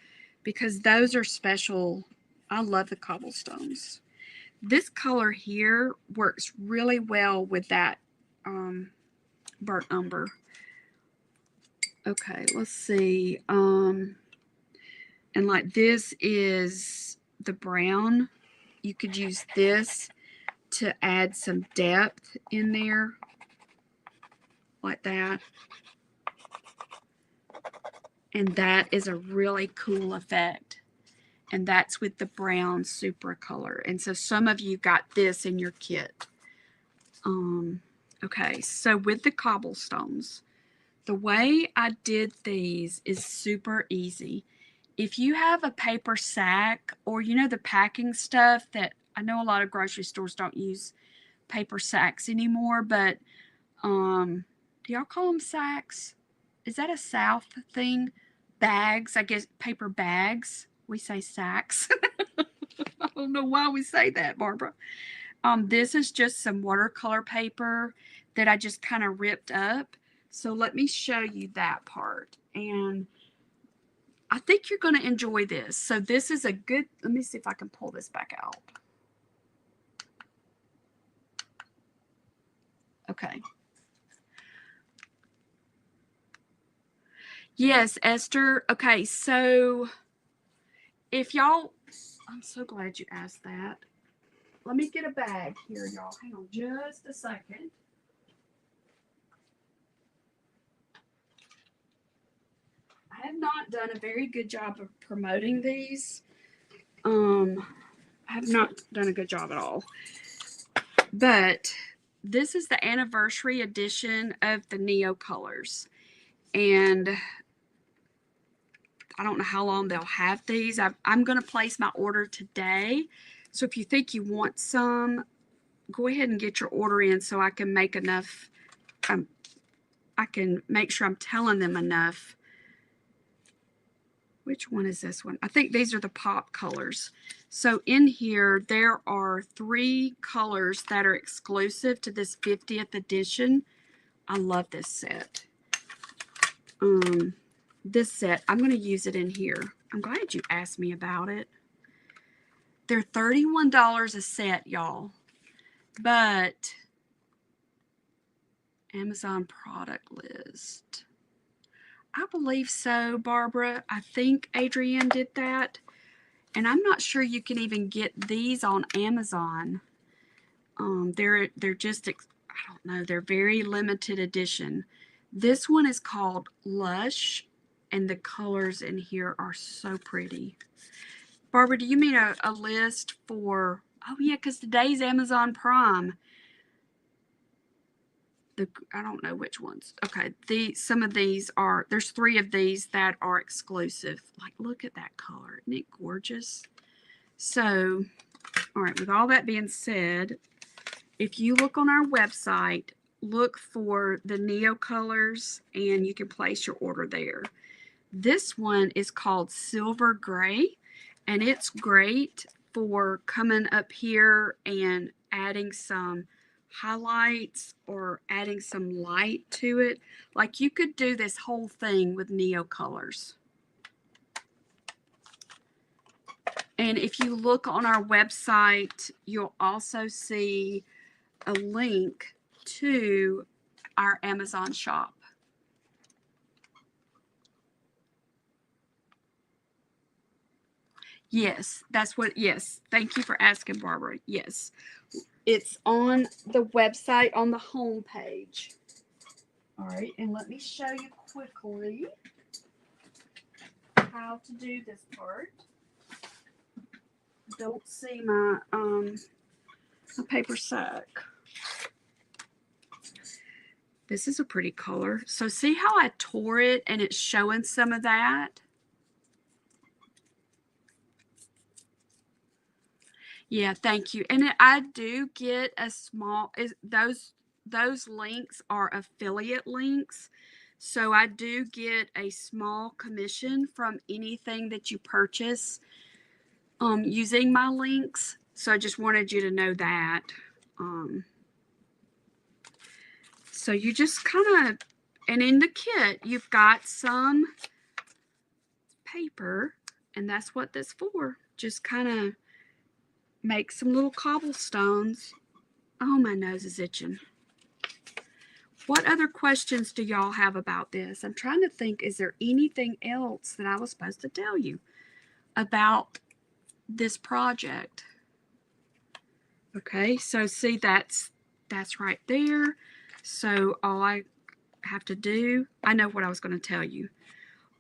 because those are special. I love the cobblestones. This color here works really well with that burnt umber. Okay, let's see. And like this is the brown. You could use this to add some depth in there, like that. And that is a really cool effect. And that's with the brown Supra color. And so some of you got this in your kit. Okay, so with the cobblestones, the way I did these is super easy. If you have a paper sack, or you know the packing stuff that I know a lot of grocery stores don't use paper sacks anymore, but do y'all call them sacks? Is that a South thing? Bags, I guess, paper bags. We say sacks. I don't know why we say that, Barbara. This is just some watercolor paper that I just kind of ripped up. So let me show you that part. And I think you're going to enjoy this. So this is a good, let me see if I can pull this back out. Okay. Yes, Esther. Okay, so if y'all, I'm so glad you asked that. Let me get a bag here, y'all. Hang on just a second. I have not done a very good job of promoting these. I have not done a good job at all. But this is the anniversary edition of the Neo colors. And I don't know how long they'll have these. I'm going to place my order today. So if you think you want some, go ahead and get your order in so I can make enough. I can make sure I'm telling them enough. Which one is this one? I think these are the pop colors. So in here, there are 3 colors that are exclusive to this 50th edition. I love this set. This set, I'm going to use it in here. I'm glad you asked me about it. They're $31 a set, y'all. But Amazon product list. I believe so, Barbara. I think Adrienne did that. And I'm not sure you can even get these on Amazon. They're just, I don't know, they're very limited edition. This one is called Lush, and the colors in here are so pretty. Barbara, do you mean a list for, oh yeah, because today's Amazon Prime. I don't know which ones. Okay, some of these are, there's 3 of these that are exclusive. Like, look at that color. Isn't it gorgeous? So, all right, with all that being said, if you look on our website, look for the Neo colors and you can place your order there. This one is called Silver Gray, and it's great for coming up here and adding some highlights or adding some light to it. Like, you could do this whole thing with Neo colors. And if you look on our website, you'll also see a link to our Amazon shop. Yes, that's what, yes. Thank you for asking, Barbara. Yes. It's on the website on the home page. All right, and let me show you quickly how to do this part. Don't see my paper sack. This is a pretty color. So see how I tore it and it's showing some of that? Yeah, thank you. And I do get a small, those links are affiliate links. So I do get a small commission from anything that you purchase using my links. So I just wanted you to know that. So you just kind of, and in the kit, you've got some paper, and that's what that's for. Just kind of make some little cobblestones. Oh, my nose is itching. What other questions do y'all have about this? I'm trying to think, is there anything else that I was supposed to tell you about this project? Okay, so see, that's right there. So all I have to do, I know what I was going to tell you.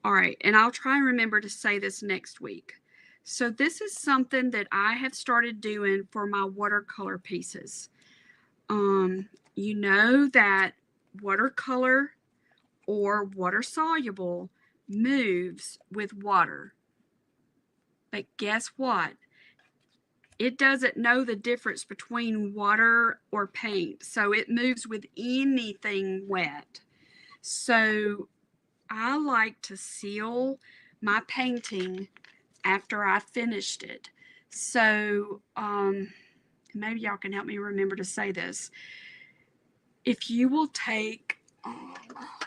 All right, and I'll try and remember to say this next week. So this is something that I have started doing for my watercolor pieces. You know that watercolor or water soluble moves with water. But guess what? It doesn't know the difference between water or paint. So it moves with anything wet. So I like to seal my painting after I finished it. So maybe y'all can help me remember to say this. If you will take,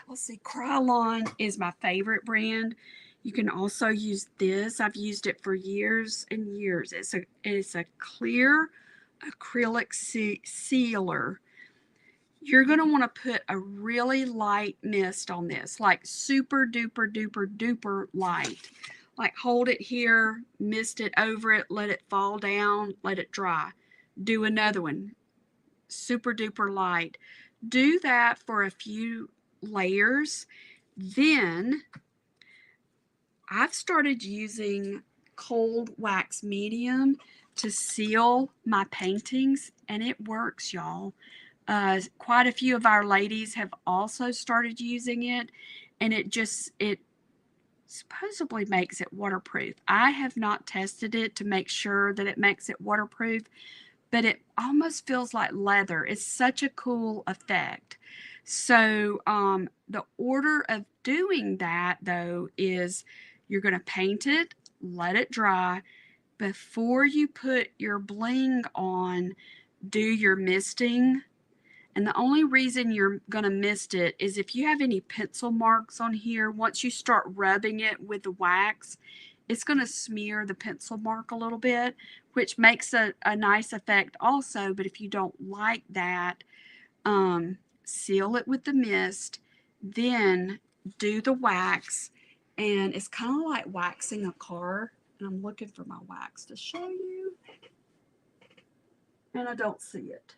let's see, Krylon is my favorite brand. You can also use this. I've used it for years and years. It's a clear acrylic sealer. You're going to want to put a really light mist on this, like super duper duper duper light. Like hold it here, mist it over it, let it fall down, let it dry. Do another one, super duper light. Do that for a few layers. Then I've started using cold wax medium to seal my paintings, and it works, y'all. Quite a few of our ladies have also started using it, and it supposedly makes it waterproof. I have not tested it to make sure that it makes it waterproof, but it almost feels like leather. It's such a cool effect. So the order of doing that, though, is you're going to paint it, let it dry. Before you put your bling on, do your misting. And the only reason you're going to mist it is if you have any pencil marks on here, once you start rubbing it with the wax, it's going to smear the pencil mark a little bit, which makes a nice effect also. But if you don't like that, seal it with the mist, then do the wax. And it's kind of like waxing a car. And I'm looking for my wax to show you. And I don't see it.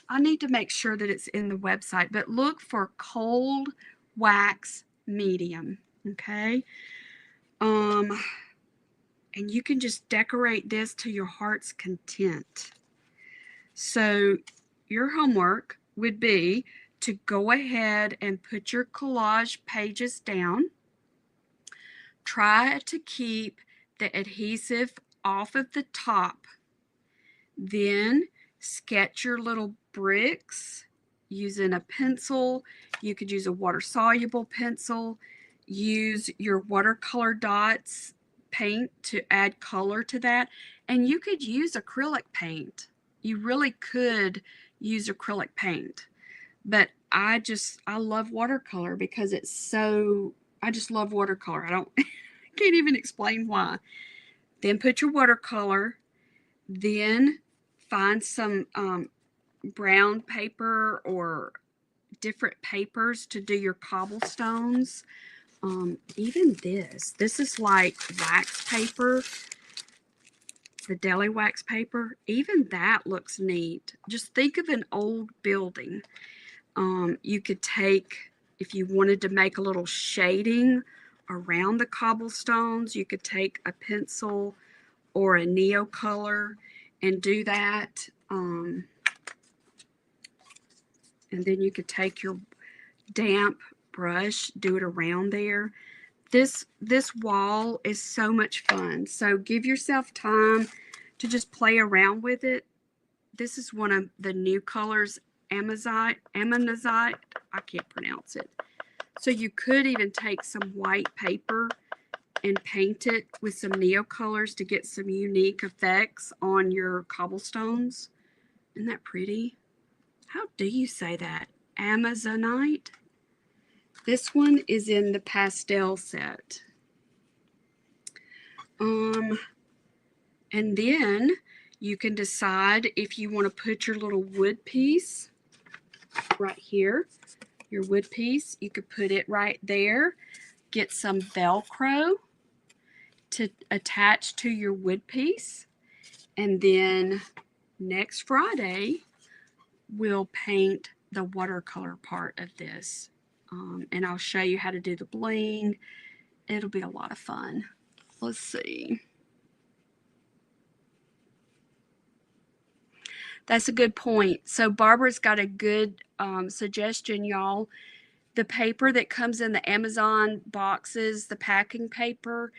I need to make sure that it's in the website, but look for cold wax medium, okay? And you can just decorate this to your heart's content. So your homework would be to go ahead and put your collage pages down. Try to keep the adhesive off of the top. Then sketch your little bricks using a pencil. You could use a water-soluble pencil. Use your watercolor dots paint to add color to that. And you could use acrylic paint. You really could use acrylic paint. But I love watercolor because it's so, I just love watercolor. I can't even explain why. Then put your watercolor. Then find some brown paper or different papers to do your cobblestones. Even this is like wax paper, the deli wax paper. Even that looks neat. Just think of an old building. You could take, if you wanted to make a little shading around the cobblestones, you could take a pencil or a Neocolor and do that. And then you could take your damp brush, do it around there. This wall is so much fun. So give yourself time to just play around with it. This is one of the new colors, Ammonite. I can't pronounce it. So you could even take some white paper and paint it with some Neocolors to get some unique effects on your cobblestones. Isn't that pretty? How do you say that? Amazonite? This one is in the pastel set. And then you can decide if you want to put your little wood piece right here. Your wood piece, you could put it right there. Get some Velcro to attach to your wood piece. And then next Friday, we'll paint the watercolor part of this. And I'll show you how to do the bling It'll be a lot of fun. Let's see. That's a good point. So Barbara's got a good suggestion, y'all. The paper that comes in the Amazon boxes, the packing paper,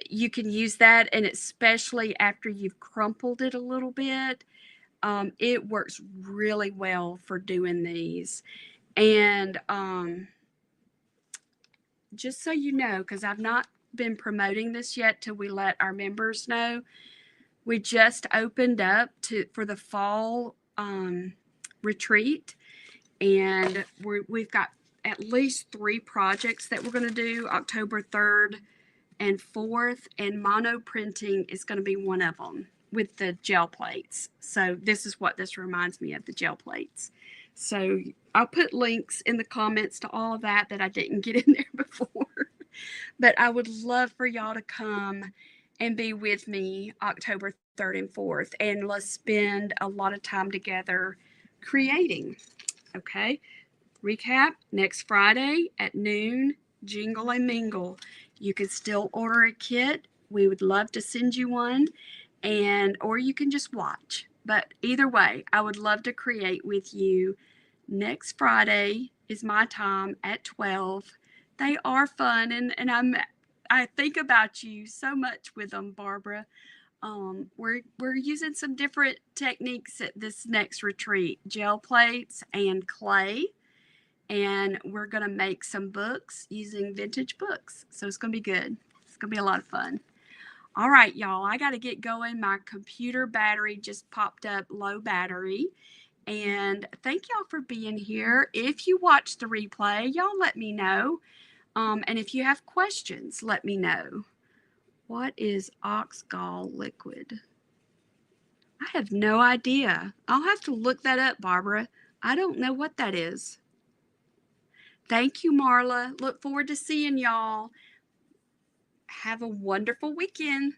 you can use that, and especially after you've crumpled it a little bit, it works really well for doing these. And just so you know, because I've not been promoting this yet till we let our members know, we just opened up for the fall retreat, and we've got at least 3 projects that we're going to do October 3rd and 4th, and mono printing is going to be one of them with the gel plates. So this is what this reminds me of, the gel plates. So I'll put links in the comments to all of that I didn't get in there before. But I would love for y'all to come and be with me October 3rd and 4th, and let's spend a lot of time together creating. Okay, recap: next Friday at noon, Jingle and Mingle. You can still order a kit. We would love to send you one, or you can just watch. But either way, I would love to create with you. Next Friday is my time at 12. They are fun, and I think about you so much with them, Barbara. We're using some different techniques at this next retreat: gel plates and clay, and we're gonna make some books using vintage books. So it's gonna be good. It's gonna be a lot of fun. All right, y'all, I got to get going. My computer battery just popped up low battery. And thank y'all for being here. If you watch the replay, y'all let me know. And if you have questions, let me know. What is oxgall liquid? I have no idea. I'll have to look that up, Barbara. I don't know what that is. Thank you, Marla. Look forward to seeing y'all. Have a wonderful weekend.